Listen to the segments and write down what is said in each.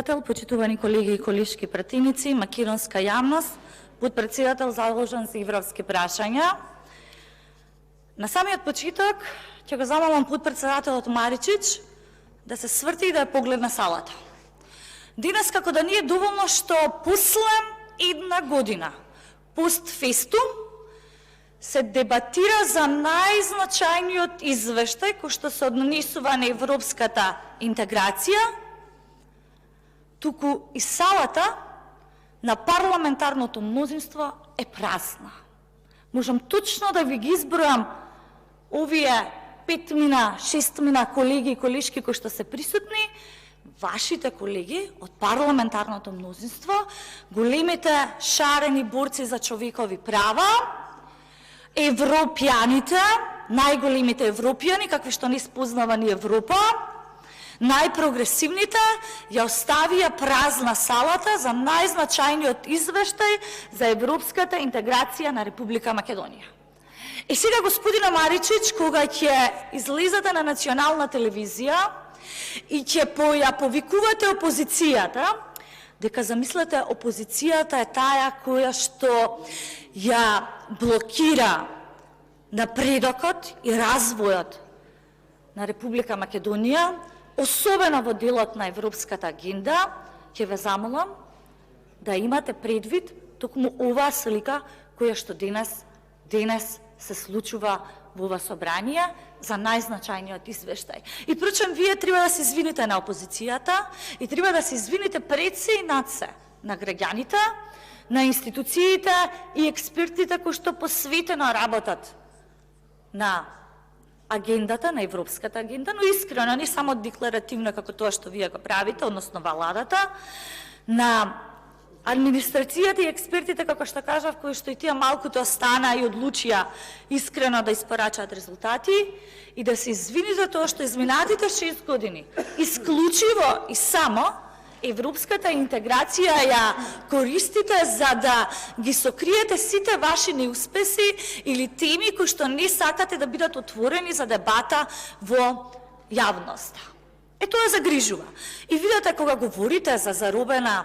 Почитувани колеги и колешки пратеници, македонска јавност, подпредседател заложен за европски прашања. На самиот почеток ќе го замолам подпредседателот Маричич да се сврти и да ја погледне салата. Денес како да не е доволно што после една година постфестум се дебатира за најзначајниот извештај кој што се однесува на европската интеграција, туку и салата на парламентарното мнозинство е празна. Можам точно да ви ги избројам овие 5-6 колеги и колешки кои што се присутни, вашите колеги од парламентарното мнозинство, големите шарени борци за човекови права, европјаните, најголемите европјани, какви што не спознавани Европа, најпрогресивните, ја оставија празна салата за најзначајниот извештај за европската интеграција на Република Македонија. И сега, господина Маричич, кога ќе излезете на национална телевизија и ќе повикувате опозицијата, дека замислете опозицијата е таа која што ја блокира напредокот и развојот на Република Македонија, особено во делот на европската агенда, ќе ве замолам да имате предвид токму оваа слика која што денес се случува во ова собрание за најзначајниот извештај. И причем вие треба да се извините на опозицијата и треба да се извините пред се и над се на граѓаните, на институциите и експертите кои што посветено работат на агендата, на европската агенда, но искрено, не само декларативно како тоа што вие го правите, односно владата, на администрацијата и експертите, како што кажав, кои што и тие малкуто стана и одлучија искрено да испорачаат резултати и да се извини за тоа што изминатите 6 години исклучиво и само европската интеграција ја користите за да ги сокриете сите ваши неуспеси или теми кои што не сакате да бидат отворени за дебата во јавноста. Тоа загрижува. И видите, кога говорите за заробена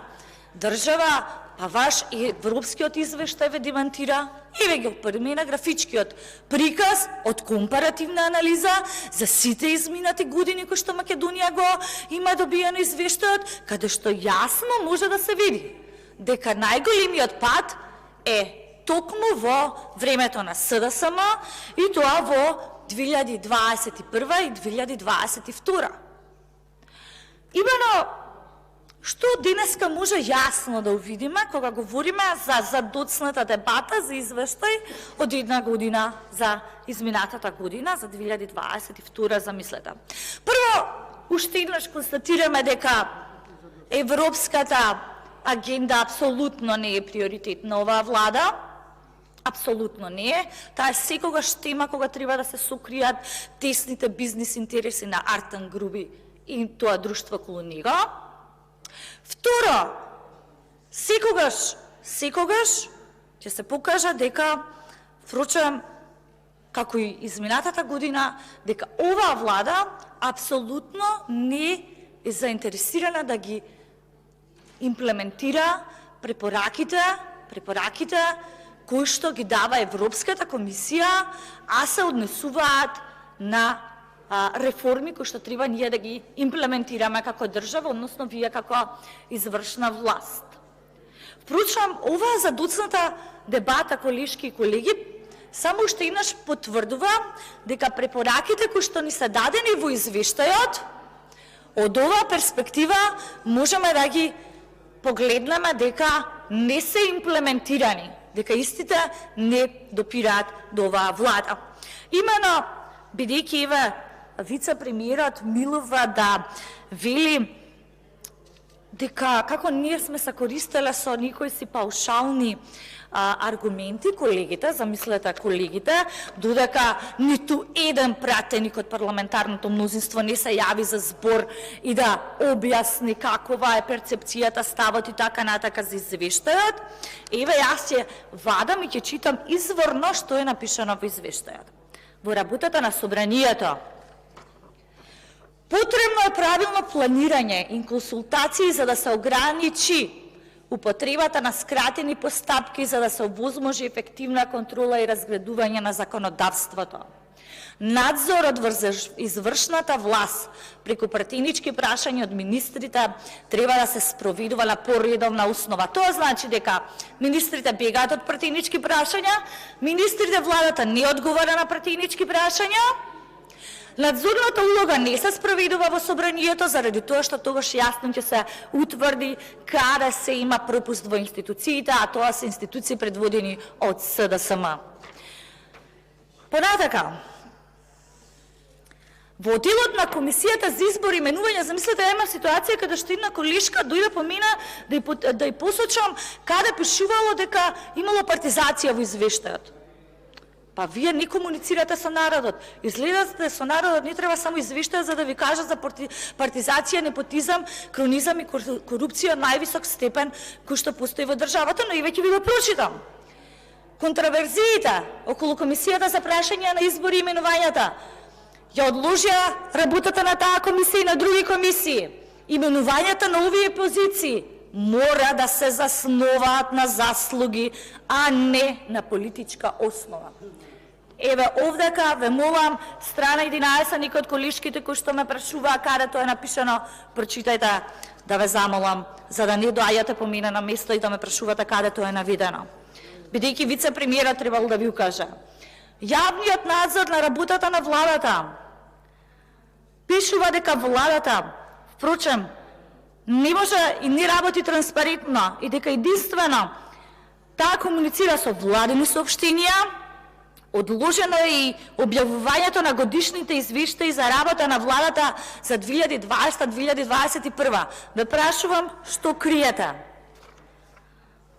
држава, па ваш европскиот извештај ве демантира и ве ги опремена графичкиот приказ од компаративна анализа за сите изминати години кои што Македонија го има добиено извештајот, каде што јасно може да се види дека најголемиот пат е токму во времето на СДСМ и тоа во 2021 и 2022. Имено што денеска може јасно да увидиме кога говориме за задоцната дебата за извештај од една година за изминатата година, за 2022, замислете. Прво, уште еднаш констатираме дека европската агенда апсолутно не е приоритет на оваа влада, апсолутно не е. Таа е секогаш тема кога треба да се сокријат тесните бизнис интереси на Артан Груби и тоа друштво околу него. Второ, секогаш ќе се покажа дека, впрочем, како и изминатата година, дека оваа влада апсолутно не е заинтересирана да ги имплементира препораките кои што ги дава Европската комисија, а се однесуваат на реформи кои што треба ние да ги имплементираме како држава, односно вие како извршна власт. Впрочем, оваа задоцната дебата, колешки и колеги, само уште еднаш потврдува дека препораките кои што ни се дадени во извештајот, од оваа перспектива можеме да ги погледнеме дека не се имплементирани, дека истите не допираат до оваа влада. Имено, бидејќи еве вице-премиерот милува да вели дека како ние сме се користеле со некои си паушални аргументи, колегите, замислете колегите, додека ниту еден пратеник од парламентарното мнозинство не се јави за збор и да објасни какова е перцепцијата, ставот и така натака за извештајот, еве јас ќе вадам и ќе читам изворно што е напишано во извештајот. Во работата на собранието Потребно е правилно планирање и консултации за да се ограничи употребата на скратени постапки за да се овозможи ефективна контрола и разгледување на законодавството. Надзорот врз извршната власт преку пратенички прашања од министрите треба да се спроведува на поредовна основа. Тоа значи дека министрите бегаат од пратенички прашања, министрите владата не одговара на пратенички прашања, надзорната улога не се спроведува во собранието заради тоа што тогаш јасно ќе се утврди каде се има пропуст во институциите, а тоа се институции предводени од СДСМ. Понатака, во делот на Комисијата за избор и именување, замислете, има ситуација каде што една колешка дојде по мене да ја посочам каде пишувало дека имало партизација во извештајот. Па вие не комуницирате со народот. Изгледате со народот, не треба само извештај за да ви кажа за партизација, непотизам, кронизам и корупција од највисок степен кој што постои во државата, но и веќе ви го прочитам. Контраверзиите околу Комисијата за прашање на избори и именувањата ја одложија работата на таа комисија и на други комисии. Именувањата на овие позиции мора да се засноваат на заслуги, а не на политичка основа. Еве, овдека ве молам, страна 11, некој од колешките кои што ме прашуваа каде тоа е напишано, прочитајте, да ве замолам, за да не доаѓате по мене на место и да ме прашувате каде тоа е наведено. Бидејќи вице-премиерот требало да ви укаже. Јавниот надзор на работата на владата пишува дека владата, впрочем, не може и не работи транспарентно и дека единствено таа комуницира со владени соопштенија. Одложено е и објавувањето на годишните извештаи за работа на владата за 2020-2021. Ве прашувам, што криете?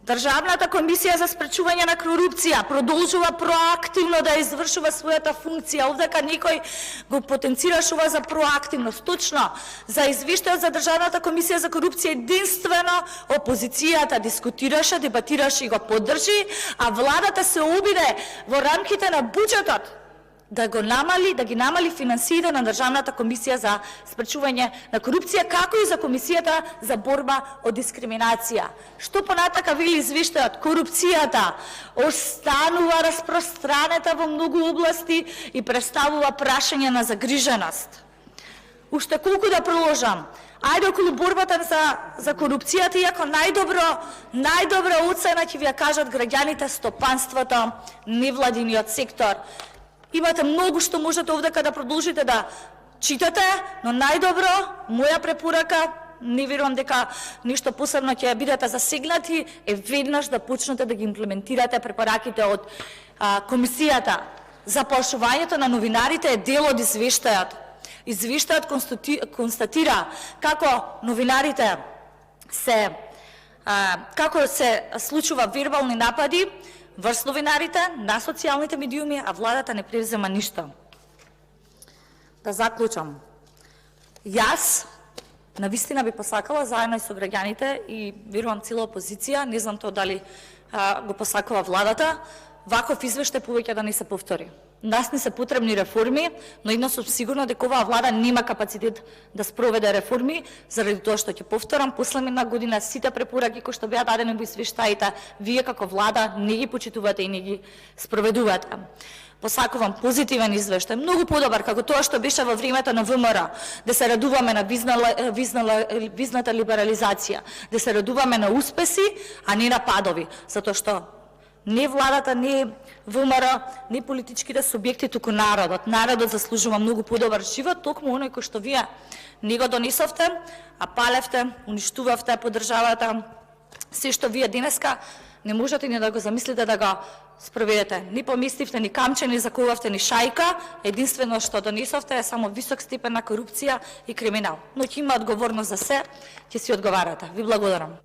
Државната комисија за спречување на корупција продолжува проактивно да извршува својата функција. Овдека некој го потенцираш ова за проактивност. Точно, за извештајот за Државната комисија за корупција единствено опозицијата дискутираше, дебатираше и го поддржи, а владата се обиде во рамките на буџетот да ги намали финансиите на Државната комисија за спречување на корупција, како и за Комисијата за борба од дискриминација. Што понатака вели извештајот? Корупцијата останува распространета во многу области и представува прашање на загриженост. Уште колку да проложам? Ајде околу борбата за корупцијата, иако најдобра оцена ќе ви ја кажат граѓаните, стопанството, невладиниот сектор. Имате многу што можете овдека да продолжите да читате, но најдобро, моја препорака, не верувам дека ништо посебно ќе бидете засегнати, е веднаш да почнете да ги имплементирате препораките од Комисијата. Запошувањето на новинарите е дел од извештајот. Извештајот констатира како новинарите како се случува вербални напади врз новинарите на социјалните медиуми, а владата не превзема ништо. Да заклучам. Јас навистина би посакала заедно и со граѓаните и верувам цела опозиција, не знам тоа дали го посакува владата, ваков извештај повеќе да не се повтори. Нас не се потребни реформи, но едно сум сигурна дека оваа влада нема капацитет да спроведе реформи, заради тоа што ќе повторам, после една година сите препораки кои што беа дадени во извештаите, вие како влада не ги почитувате и не ги спроведувате. Посакувам позитивен извештај, многу подобар како тоа што беше во времето на ВМРО, да се радуваме на визната либерализација, да се радуваме на успеси, а не на падови, затоа што не владата, не ВМРО, не политичките субјекти, туку народот. Народот заслужува многу подобар живот, токму оној кој што вие не го донесовте, а палевте, уништувавте по државата, се што вие денеска не можете ни да го замислите да го спроведете. Ни поместивте ни камче, ни закувавте ни шајка, единствено што донесовте е само висок степен на корупција и криминал. Но ќе има одговорност за се, ќе си одговарате. Ви благодарам.